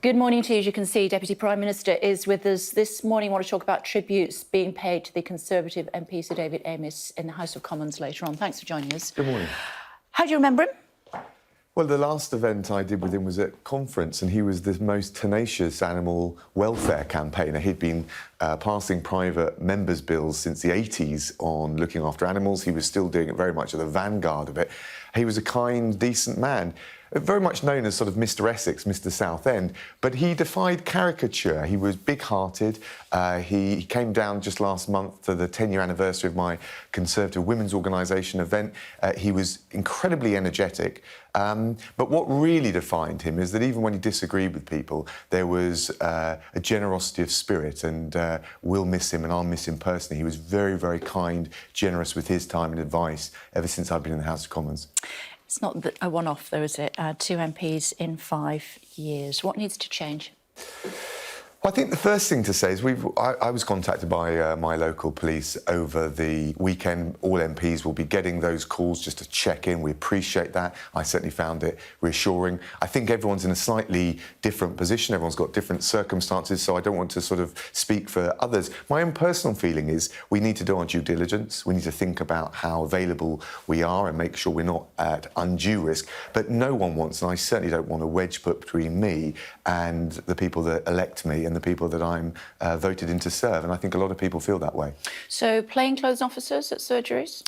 Good morning to you. As you can see, Deputy Prime Minister is with us this morning. I want to talk about tributes being paid to the Conservative MP, Sir David Amess, in the House of Commons later on. Thanks for joining us. Good morning. How do you remember him? Well, the last event I did with him was at conference, and he was the most tenacious animal welfare campaigner. He'd been passing private members' bills since the 80s on looking after animals. He was still doing it very much at the vanguard of it. He was a kind, decent man, very much known as sort of Mr. Essex, Mr. Southend, but he defied caricature. He was big-hearted. He came down just last month for the 10-year anniversary of my Conservative Women's Organisation event. He was incredibly energetic. But what really defined him is that even when he disagreed with people, there was a generosity of spirit, and we'll miss him and I'll miss him personally. He was very, very kind, generous with his time and advice ever since I've been in the House of Commons. It's not a one-off, though, is it? 2 MPs in 5 years. What needs to change? Well, I think the first thing to say is I was contacted by my local police over the weekend. All MPs will be getting those calls just to check in. We appreciate that. I certainly found it reassuring. I think everyone's in a slightly different position. Everyone's got different circumstances, so I don't want to sort of speak for others. My own personal feeling is we need to do our due diligence. We need to think about how available we are and make sure we're not at undue risk. But no one wants, and I certainly don't want a wedge put between me and the people that elect me and the people that I'm voted in to serve, and I think a lot of people feel that way. So, plainclothes officers at surgeries?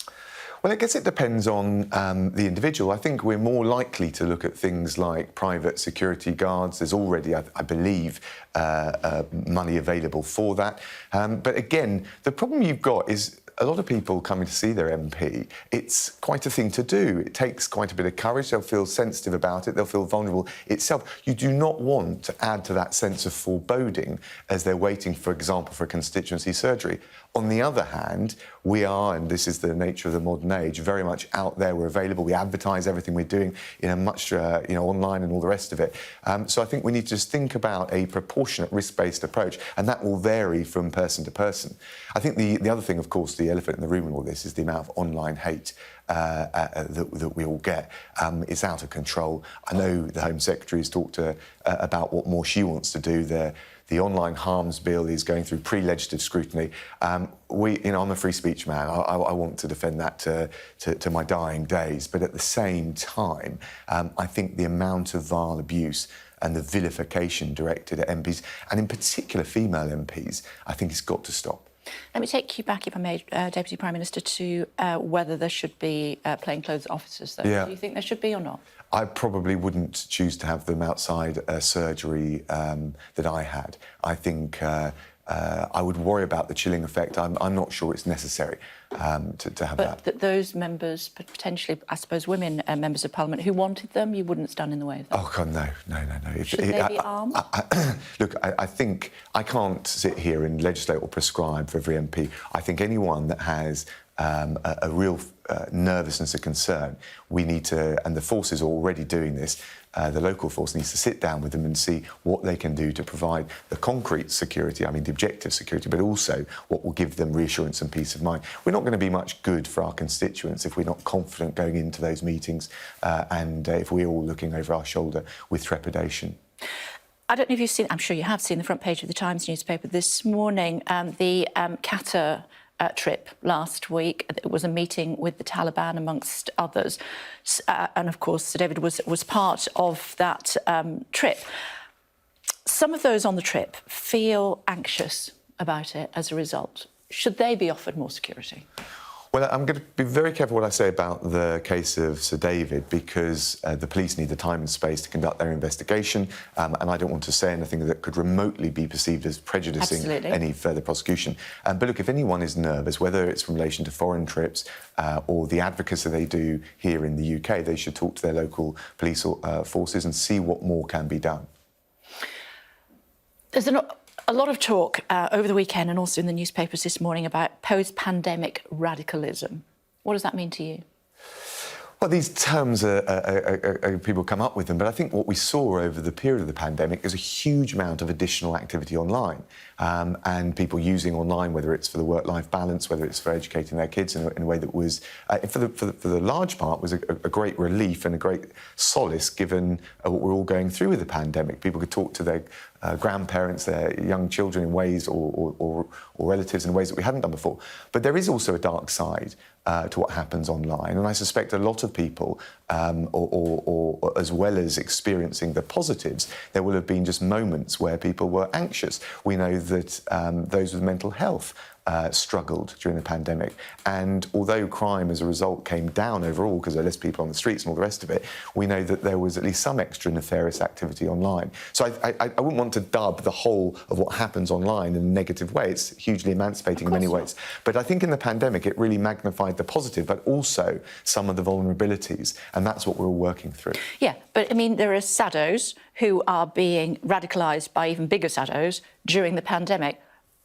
Well, I guess it depends on the individual. I think we're more likely to look at things like private security guards. There's already, I believe, money available for that. But again, the problem you've got is a lot of people coming to see their MP, it's quite a thing to do. It takes quite a bit of courage. They'll feel sensitive about it. They'll feel vulnerable itself. You do not want to add to that sense of foreboding as they're waiting, for example, for a constituency surgery. On the other hand, we are, and this is the nature of the modern age, very much out there. We're available. We advertise everything we're doing in a much, online and all the rest of it. So I think we need to just think about a proportionate risk-based approach, and that will vary from person to person. I think the other thing, of course, the elephant in the room in all this is the amount of online hate that we all get. It's out of control. I know the Home Secretary has talked about what more she wants to do there. The online harms bill is going through pre-legislative scrutiny. I'm a free speech man. I want to defend that to my dying days. But at the same time, I think the amount of vile abuse and the vilification directed at MPs, and in particular female MPs, I think has got to stop. Let me take you back, if I may, Deputy Prime Minister, to whether there should be plainclothes officers, though. Yeah. Do you think there should be or not? I probably wouldn't choose to have them outside a surgery that I had. I think I would worry about the chilling effect. I'm not sure it's necessary to have that. But those members, potentially, I suppose, women members of Parliament who wanted them, you wouldn't stand in the way of them? Oh, God, no. Should they be armed? Look, I think I can't sit here and legislate or prescribe for every MP. I think anyone that has a real nervousness and concern, we need to, and the forces are already doing this, the local force needs to sit down with them and see what they can do to provide the concrete security, the objective security, but also what will give them reassurance and peace of mind. We're not going to be much good for our constituents if we're not confident going into those meetings and if we're all looking over our shoulder with trepidation. I don't know if you've seen, I'm sure you have seen the front page of the Times newspaper this morning, the Qatar trip last week. It was a meeting with the Taliban, amongst others. And, of course, Sir David was part of that trip. Some of those on the trip feel anxious about it as a result. Should they be offered more security? Well, I'm going to be very careful what I say about the case of Sir David, because the police need the time and space to conduct their investigation, and I don't want to say anything that could remotely be perceived as prejudicing Absolutely. Any further prosecution. But look, if anyone is nervous, whether it's in relation to foreign trips or the advocacy they do here in the UK, they should talk to their local police forces and see what more can be done. There's a lot of talk over the weekend and also in the newspapers this morning about post-pandemic radicalism. What does that mean to you? Well, these terms people come up with them, but I think what we saw over the period of the pandemic is a huge amount of additional activity online, and people using online, whether it's for the work-life balance, whether it's for educating their kids in a way that was, for the large part, was a great relief and a great solace given what we're all going through with the pandemic. People could talk to their grandparents, their young children in ways, or relatives in ways that we hadn't done before. But there is also a dark side to what happens online, and I suspect a lot of people, or as well as experiencing the positives, there will have been just moments where people were anxious. We know that those with mental health struggled during the pandemic, and although crime as a result came down overall because there are less people on the streets and all the rest of it, we know that there was at least some extra nefarious activity online. So I wouldn't want to dub the whole of what happens online in a negative way. It's hugely emancipating in many ways. But I think in the pandemic it really magnified the positive, but also some of the vulnerabilities, and that's what we're all working through. Yeah, but I mean, there are saddos who are being radicalised by even bigger saddos during the pandemic,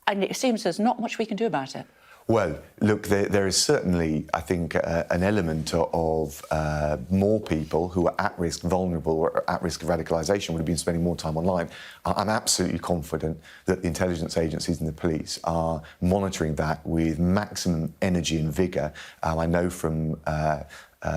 and it seems there's not much we can do about it. Well, look, there is certainly, I think, an element of more people who are at risk, vulnerable, or at risk of radicalisation would have been spending more time online. I'm absolutely confident that the intelligence agencies and the police are monitoring that with maximum energy and vigour. I know from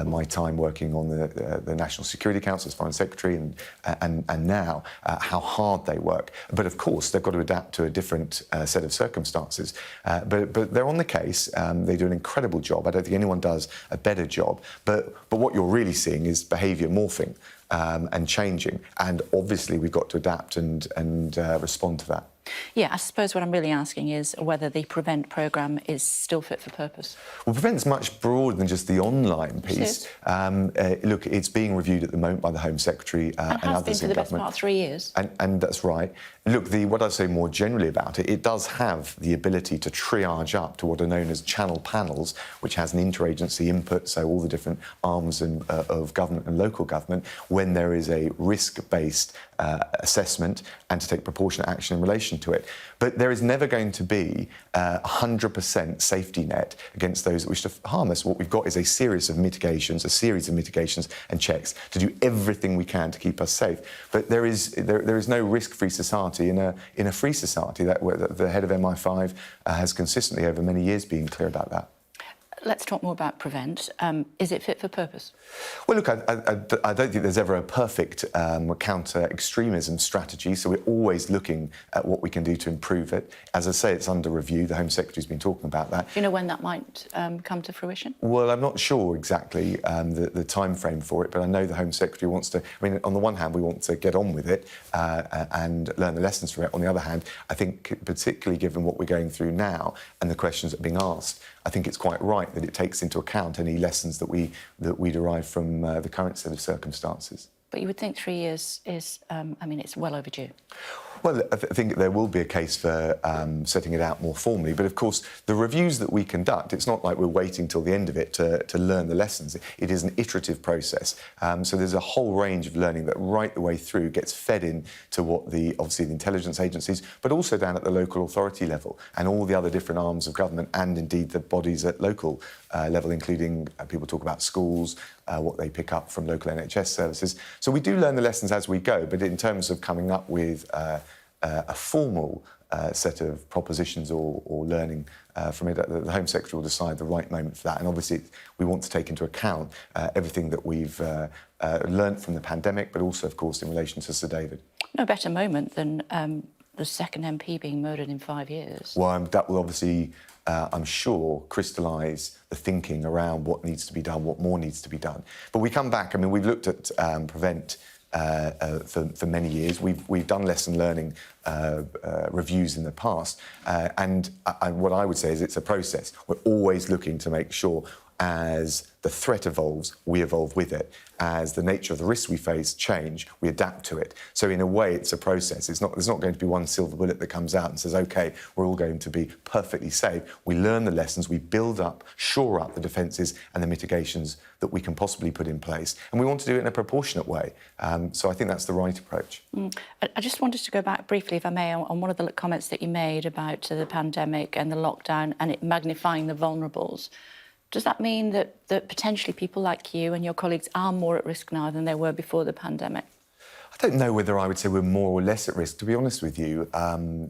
my time working on the National Security Council as Foreign Secretary and now how hard they work. But of course, they've got to adapt to a different set of circumstances. But they're on the case. They do an incredible job. I don't think anyone does a better job. But what you're really seeing is behaviour morphing and changing. And obviously, we've got to adapt and respond to that. Yeah, I suppose what I'm really asking is whether the PREVENT programme is still fit for purpose. Well, PREVENT's much broader than just the online piece. Look, it's being reviewed at the moment by the Home Secretary and others in government. And has been for the best part of 3 years. And that's right. Look, what I'd say more generally about it, it does have the ability to triage up to what are known as channel panels, which has an interagency input, so all the different arms of government and local government, when there is a risk-based assessment and to take proportionate action in relation to it. But there is never going to be a 100% safety net against those that wish to harm us. What we've got is a series of mitigations and checks to do everything we can to keep us safe. But there is no risk-free society in a free society. That the head of MI5 has consistently over many years been clear about that. Let's talk more about PREVENT. Is it fit for purpose? Well, look, I don't think there's ever a perfect counter-extremism strategy, so we're always looking at what we can do to improve it. As I say, it's under review. The Home Secretary's been talking about that. Do you know when that might come to fruition? Well, I'm not sure exactly the time frame for it, but I know the Home Secretary wants to... I mean, on the one hand, we want to get on with it and learn the lessons from it. On the other hand, I think, particularly given what we're going through now and the questions that are being asked, I think it's quite right that it takes into account any lessons that we derive from the current set of circumstances. But you would think 3 years is, I mean, it's well overdue. Well, I think there will be a case for setting it out more formally. But, of course, the reviews that we conduct, it's not like we're waiting till the end of it to learn the lessons. It is an iterative process. So there's a whole range of learning that right the way through gets fed in to what obviously the intelligence agencies, but also down at the local authority level and all the other different arms of government and, indeed, the bodies at local level, including people talk about schools, what they pick up from local NHS services. So we do learn the lessons as we go, but in terms of coming up with a formal set of propositions or learning from it, the Home Secretary will decide the right moment for that. And obviously we want to take into account everything that we've learnt from the pandemic, but also, of course, in relation to Sir David. No better moment than the second MP being murdered in 5 years. Well, that will obviously, I'm sure, crystallise the thinking around what needs to be done, what more needs to be done. But we come back, I mean, we've looked at PREVENT for many years. We've done lesson learning reviews in the past, and what I would say is it's a process. We're always looking to make sure as the threat evolves, we evolve with it. As the nature of the risks we face change, we adapt to it. So in a way, it's a process. There's not going to be one silver bullet that comes out and says, OK, we're all going to be perfectly safe. We learn the lessons, we build up, shore up the defences and the mitigations that we can possibly put in place. And we want to do it in a proportionate way. So I think that's the right approach. I just wanted to go back briefly, if I may, on one of the comments that you made about the pandemic and the lockdown and it magnifying the vulnerables. Does that mean that potentially people like you and your colleagues are more at risk now than they were before the pandemic? I don't know whether I would say we're more or less at risk. To be honest with you,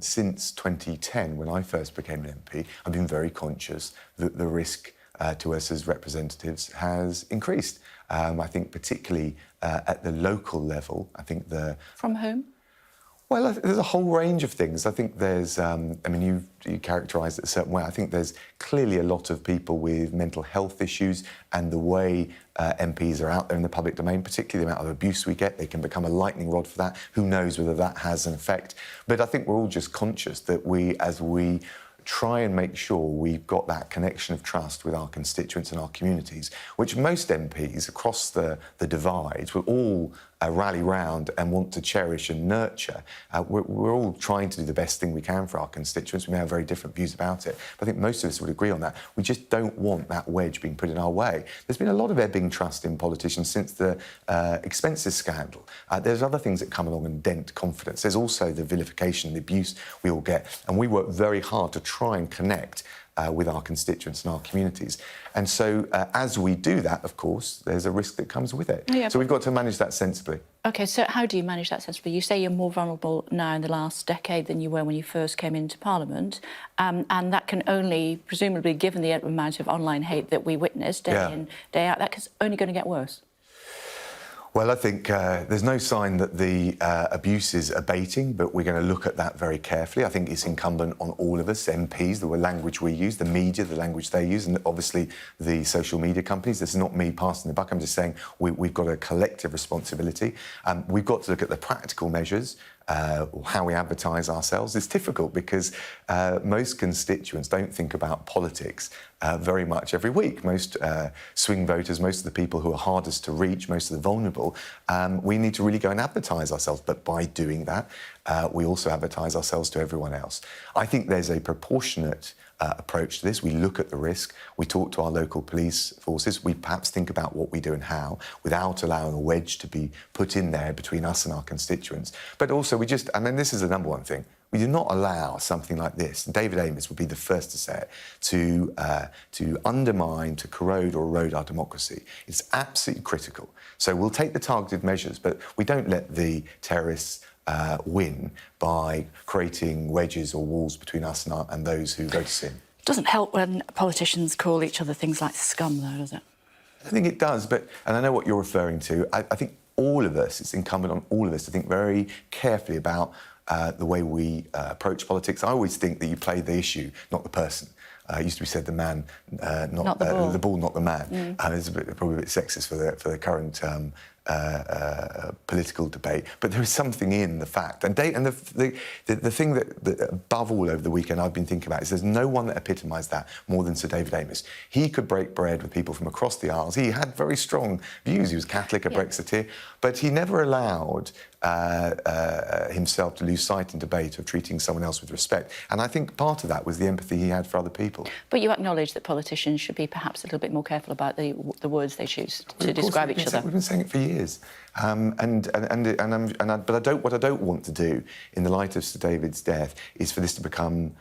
since 2010, when I first became an MP, I've been very conscious that the risk to us as representatives has increased. I think particularly at the local level, I think From whom? Well, there's a whole range of things. I think there's, you characterised it a certain way. I think there's clearly a lot of people with mental health issues, and the way MPs are out there in the public domain, particularly the amount of abuse we get, they can become a lightning rod for that. Who knows whether that has an effect? But I think we're all just conscious that as we try and make sure we've got that connection of trust with our constituents and our communities, which most MPs across the divide will all rally round and want to cherish and nurture. We're all trying to do the best thing we can for our constituents. We may have very different views about it, but I think most of us would agree on that. We just don't want that wedge being put in our way. There's been a lot of ebbing trust in politicians since the expenses scandal. There's other things that come along and dent confidence. There's also the vilification, the abuse we all get, and we work very hard to try and connect with our constituents and our communities. And so as we do that, of course, there's a risk that comes with it. Yeah, so we've got to manage that sensibly. OK, so how do you manage that sensibly? You say you're more vulnerable now in the last decade than you were when you first came into Parliament, and that can only, presumably, given the amount of online hate that we witness day in, day out, that's only going to get worse. Well, I think there's no sign that the abuse is abating, but we're going to look at that very carefully. I think it's incumbent on all of us, MPs, the language we use, the media, the language they use, and obviously the social media companies. This is not me passing the buck. I'm just saying we've got a collective responsibility. We've got to look at the practical measures, how we advertise ourselves. It's difficult because most constituents don't think about politics very much every week. Most swing voters, most of the people who are hardest to reach, most of the vulnerable, we need to really go and advertise ourselves. But by doing that, we also advertise ourselves to everyone else. I think there's a proportionate approach to this. We look at the risk, we talk to our local police forces, we perhaps think about what we do and how, without allowing a wedge to be put in there between us and our constituents. But also and then this is the number one thing, we do not allow something like this, and David Amess would be the first to say it, to undermine, to corrode or erode our democracy. It's absolutely critical. So we'll take the targeted measures, but we don't let the terrorists win by creating wedges or walls between us and those who go to sin. It doesn't help when politicians call each other things like scum, though, does it? I think it does, and I know what you're referring to. I think all of us, it's incumbent on all of us to think very carefully about the way we approach politics. I always think that you play the issue, not the person. It used to be said the man, not the ball. The ball, not the man. It's probably a bit sexist for the current political debate, but there is something in the fact, and the thing that above all over the weekend I've been thinking about is there's no one that epitomised that more than Sir David Amess. He could break bread with people from across the aisles. He had very strong views. He was Catholic, a Brexiteer, but he never allowed himself to lose sight in debate of treating someone else with respect. And I think part of that was the empathy he had for other people. But you acknowledge that politicians should be perhaps a little bit more careful about the words they choose to describe each other. We've been saying it for years. But what I don't want to do in the light of Sir David's death is for this to become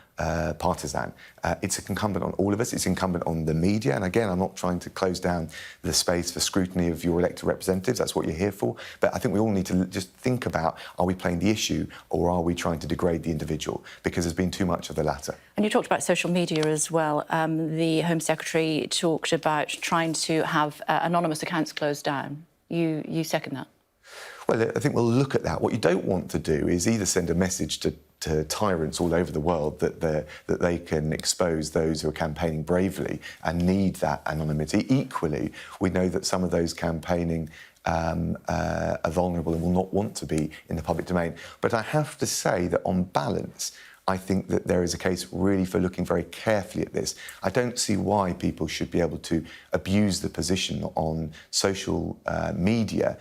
partisan. It's incumbent on all of us. It's incumbent on the media. And again, I'm not trying to close down the space for scrutiny of your elected representatives. That's what you're here for. But I think we all need to just think about, are we playing the issue or are we trying to degrade the individual? Because there's been too much of the latter. And you talked about social media as well. The Home Secretary talked about trying to have anonymous accounts closed down. You second that? Well, I think we'll look at that. What you don't want to do is either send a message to tyrants all over the world that they can expose those who are campaigning bravely and need that anonymity. Equally, we know that some of those campaigning are vulnerable and will not want to be in the public domain. But I have to say that on balance, I think that there is a case really for looking very carefully at this. I don't see why people should be able to abuse the position on social media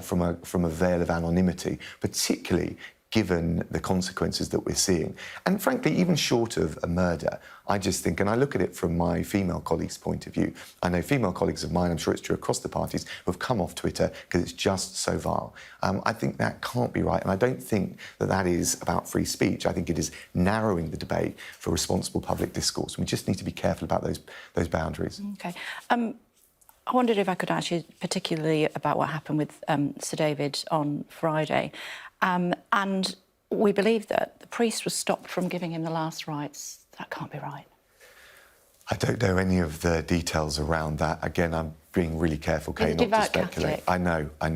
from a veil of anonymity, particularly given the consequences that we're seeing. And frankly, even short of a murder, I just think, and I look at it from my female colleagues' point of view, I know female colleagues of mine, I'm sure it's true across the parties, who have come off Twitter because it's just so vile. I think that can't be right, and I don't think that that is about free speech. I think it is narrowing the debate for responsible public discourse. We just need to be careful about those boundaries. OK. I wondered if I could ask you particularly about what happened with Sir David on Friday. And we believe that the priest was stopped from giving him the last rites. That can't be right. I don't know any of the details around that. Again, I'm being really careful, Kay, not to speculate. Catholic. I know. I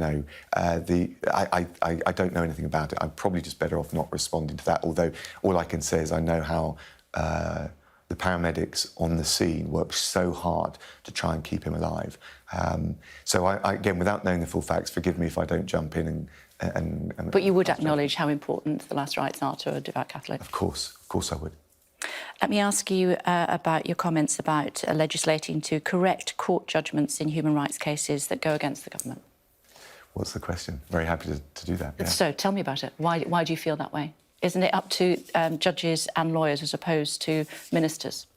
don't know anything about it. I'm probably just better off not responding to that, although all I can say is I know how the paramedics on the scene worked so hard to try and keep him alive. So, again, without knowing the full facts, forgive me if I don't jump in and but you would acknowledge how important the last rites are to a devout Catholic? Of course I would. Let me ask you about your comments about legislating to correct court judgments in human rights cases that go against the government. What's the question? Very happy to do that. Yeah. So tell me about it. Why do you feel that way? Isn't it up to judges and lawyers as opposed to ministers?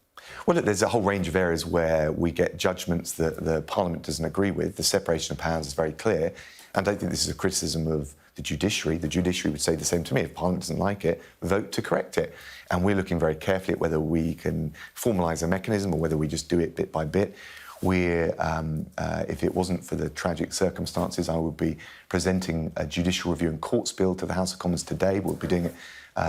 Well, look, there's a whole range of areas where we get judgments that the Parliament doesn't agree with. The separation of powers is very clear. I don't think this is a criticism of the judiciary. The judiciary would say the same to me. If Parliament doesn't like it, vote to correct it. And we're looking very carefully at whether we can formalise a mechanism or whether we just do it bit by bit. If it wasn't for the tragic circumstances, I would be presenting a judicial review and courts bill to the House of Commons today. We'll be doing it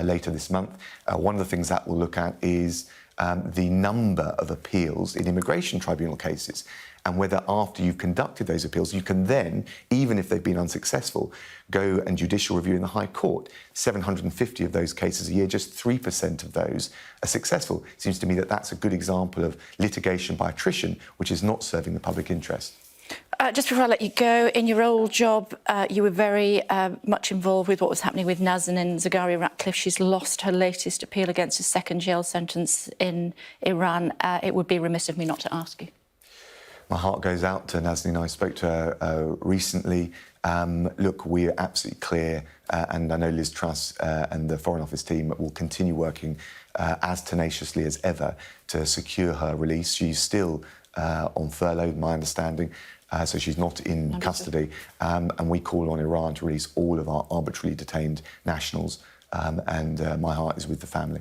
later this month. One of the things that we'll look at is the number of appeals in immigration tribunal cases, and whether after you've conducted those appeals, you can then, even if they've been unsuccessful, go and judicial review in the High Court. 750 of those cases a year, just 3% of those are successful. It seems to me that that's a good example of litigation by attrition, which is not serving the public interest. Just before I let you go, in your old job, you were very much involved with what was happening with Nazanin Zaghari Ratcliffe. She's lost her latest appeal against a second jail sentence in Iran. It would be remiss of me not to ask you. My heart goes out to Nazanin. I spoke to her recently. Look, we're absolutely clear, and I know Liz Truss and the Foreign Office team will continue working as tenaciously as ever to secure her release. She's still on furlough, my understanding, so she's not in custody. And we call on Iran to release all of our arbitrarily detained nationals, and my heart is with the family.